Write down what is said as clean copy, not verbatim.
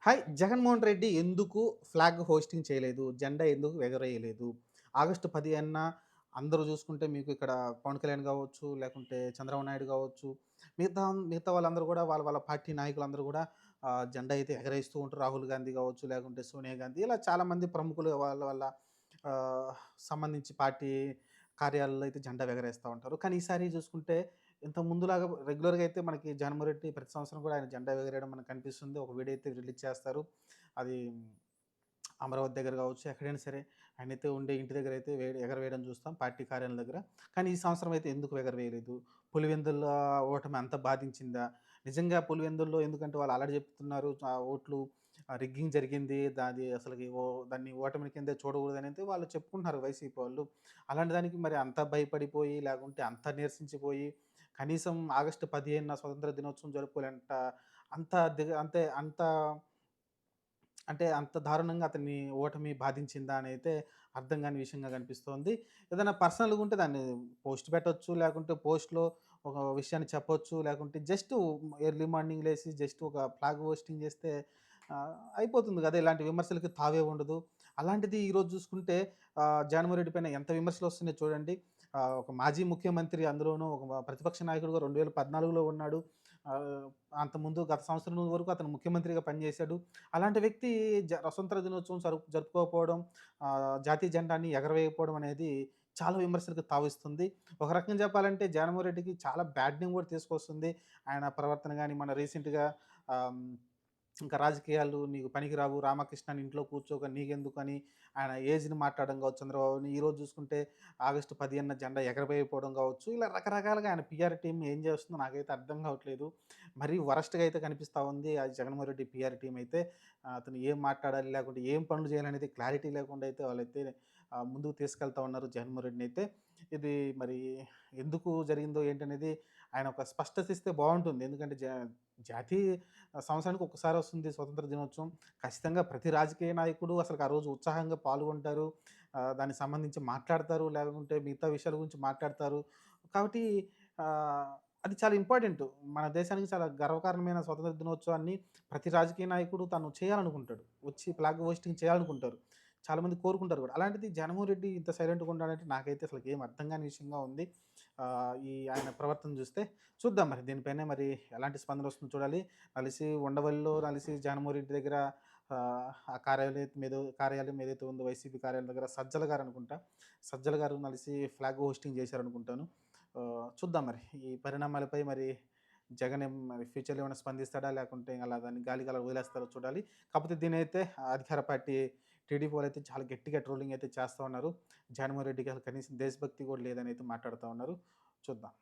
Hi! Jaganmohan Reddy ఎందుకు flag hosting చేయలేదు? జెండా ఎందుకు ఎగరేయలేదు? ఆగస్టు 15న అందరూ చూసుకుంటే మీకు ఇక్కడ పవన్ కళ్యాణ్ గావచ్చు, లేకుంటే చంద్రబాబు నాయుడు గావచ్చు, మిగతా మిగతా వాళ్ళందరూ గూడా వాళ్ళ వాళ్ళ పార్టీ నాయకులందరూ గూడా జెండా అయితే ఎగరేస్తూ ఉంటారు. రాహుల్ గాంధీ గావచ్చు, లేకుంటే సోనియా గాంధీ ఇలా చాలామంది ప్రముఖులు వాళ్ళ వాళ్ళ ఆహ్, సంబంధించి పార్టీ కార్యాలయాల్లో అయితే జెండా ఎగరేస్తా ఉంటారు. కానీ ఈసారి చూసుకుంటే ఇంత ముందులాగా రెగ్యులర్‌గా అయితే మనకి జగన్‌మోహన్ రెడ్డి ప్రతి సంవత్సరం కూడా ఆయన జెండా ఎగరేయడం మనకు కనిపిస్తుంది. ఒక వీడియో అయితే రిలీజ్ చేస్తారు. అది అమరావతి దగ్గర కావచ్చు, ఎక్కడైనా సరే ఆయనైతే ఉండే ఇంటి దగ్గరైతే ఎగరవేయడం చూస్తాం పార్టీ కార్యాలయం దగ్గర. కానీ ఈ సంవత్సరం అయితే ఎందుకు ఎగరవేయలేదు? పులివెందుల ఓటమి అంత బాధించిందా? నిజంగా పులివెందుల్లో ఎందుకంటే వాళ్ళు ఆల్రెడీ చెప్తున్నారు ఓట్లు రిగ్గింగ్ జరిగింది. దాది అసలకి దాన్ని ఓటమి కిందే చూడకూడదనైతే వాళ్ళు చెప్పుకుంటున్నారు వైసీపీ వాళ్ళు. అలాంటి దానికి మరి అంత భయపడిపోయి, లేకుంటే అంత నీరసించిపోయి, కనీసం ఆగస్టు 15న స్వతంత్ర దినోత్సవం జరుపుకోలేనంత అంత అంటే అంత దారుణంగా అతన్ని ఓటమి బాధించిందా అనైతే అర్థం కాని విషయంగా కనిపిస్తోంది. ఏదైనా పర్సనల్‌గా ఉంటే దాన్ని పోస్ట్ పెట్టొచ్చు. లేకుంటే పోస్ట్‌లో ఒక విషయాన్ని చెప్పొచ్చు. లేకుంటే జస్ట్ ఎర్లీ మార్నింగ్ లేసి జస్ట్ ఒక ఫ్లాగ్ హోస్టింగ్ చేస్తే అయిపోతుంది కదా! ఇలాంటి విమర్శలకి తావే ఉండదు. అలాంటిది ఈరోజు చూసుకుంటే జగన్‌మోహన్ రెడ్డి పైన ఎంత విమర్శలొస్తున్నాయో చూడండి. ఒక మాజీ ముఖ్యమంత్రి అందులోనూ ఒక ప్రతిపక్ష నాయకుడుగా 2014లో ఉన్నాడు. ఆహ్, అంతకుముందు గత సంవత్సరం వరకు అతను ముఖ్యమంత్రిగా పనిచేశాడు. అలాంటి వ్యక్తి స్వతంత్ర దినోత్సవం జరుపుకోకపోవడం, జాతీయ జెండాని ఎగరవేయకపోవడం అనేది చాలా విమర్శలకు తావిస్తుంది. ఒక రకంగా చెప్పాలంటే జగన్‌మోహన్ రెడ్డికి చాలా బ్యాడ్ నేమ్ కూడా తీసుకొస్తుంది. ఆయన ప్రవర్తన గాని, మన రీసెంట్‌గా ఆహ్, ఇంకా రాజకీయాలు నీకు పనికిరావు, రామకృష్ణని ఇంట్లో కూర్చోక నీకెందుకని ఆయన ఏజ్‌ని మాట్లాడడం కావచ్చు చంద్రబాబుని. ఈరోజు చూసుకుంటే ఆగస్టు 15న జెండా ఎగరవేయకపోవడం కావచ్చు. ఇలా రకరకాలుగా ఆయన పీఆర్ టీమ్ ఏం చేస్తుందో నాకైతే అర్థం కావట్లేదు. మరీ వరస్ట్‌గా అయితే కనిపిస్తా ఉంది. ఆ జగన్‌మోహన్ రెడ్డి పీఆర్ టీమ్ అయితే అతను ఏం మాట్లాడాలి, లేకుంటే ఏం పనులు చేయాలనేది క్లారిటీ లేకుండా అయితే వాళ్ళైతే ముందుకు తీసుకెళ్తా ఉన్నారు జగన్‌మోహన్ రెడ్డినైతే. ఇది మరి ఎందుకు జరిగిందో ఏంటనేది ఆయన ఒక స్పష్టత ఇస్తే బావుంటుంది. ఎందుకంటే జాతీయ సంవత్సరానికి ఒక్కసారి వస్తుంది స్వతంత్ర దినోత్సవం. ఖచ్చితంగా ప్రతి రాజకీయ నాయకుడు అసలుకి ఆ రోజు ఉత్సాహంగా పాల్గొంటారు. దానికి సంబంధించి మాట్లాడతారు. లేకుంటే మిగతా విషయాల గురించి మాట్లాడతారు. కాబట్టి అది చాలా ఇంపార్టెంటు. మన దేశానికి చాలా గర్వకారణమైన స్వతంత్ర దినోత్సవాన్ని ప్రతి రాజకీయ నాయకుడు తను చేయాలనుకుంటాడు. వచ్చి ఫ్లాగ్ హోస్టింగ్ చేయాలనుకుంటారు. చాలామంది కోరుకుంటారు కూడా. అలాంటిది జగన్‌మోహన్ రెడ్డి ఇంత సైలెంట్‌గా ఉన్నాడంటే నాకైతే అసలకి ఏం అర్థం కాని విషయంగా ఉంది. ఈ ఆయన ప్రవర్తన చూస్తే. చూద్దాం మరి దీనిపైన మరి ఎలాంటి స్పందన వస్తుందో చూడాలి. ఉండవల్లిలో జగన్‌మోహన్ రెడ్డి దగ్గర ఆ కార్యాలయం ఏదైతే ఉందో వైసీపీ కార్యాలయం దగ్గర సజ్జల గారనుకుంటా. సజ్జల గారు ఫ్లాగ్ హోస్టింగ్ చేశారనుకుంటాను. చూద్దాం మరి. ఈ పరిణామాలపై మరి మరి ఫ్యూచర్‌లో ఏమైనా స్పందిస్తాడా? లేకుంటే అలా దాన్ని గాలికి అలా వదిలేస్తారో చూడాలి. కాకపోతే దీనైతే అధికార పార్టీ టీడీపీ వాళ్ళైతే చాలా గట్టిగా ట్రోలింగ్ అయితే చేస్తా ఉన్నారు. జగన్‌మోహన్ రెడ్డికి అసలు కనీసం దేశభక్తి కూడా లేదని అయితే మాట్లాడుతా ఉన్నారు. చూద్దాం.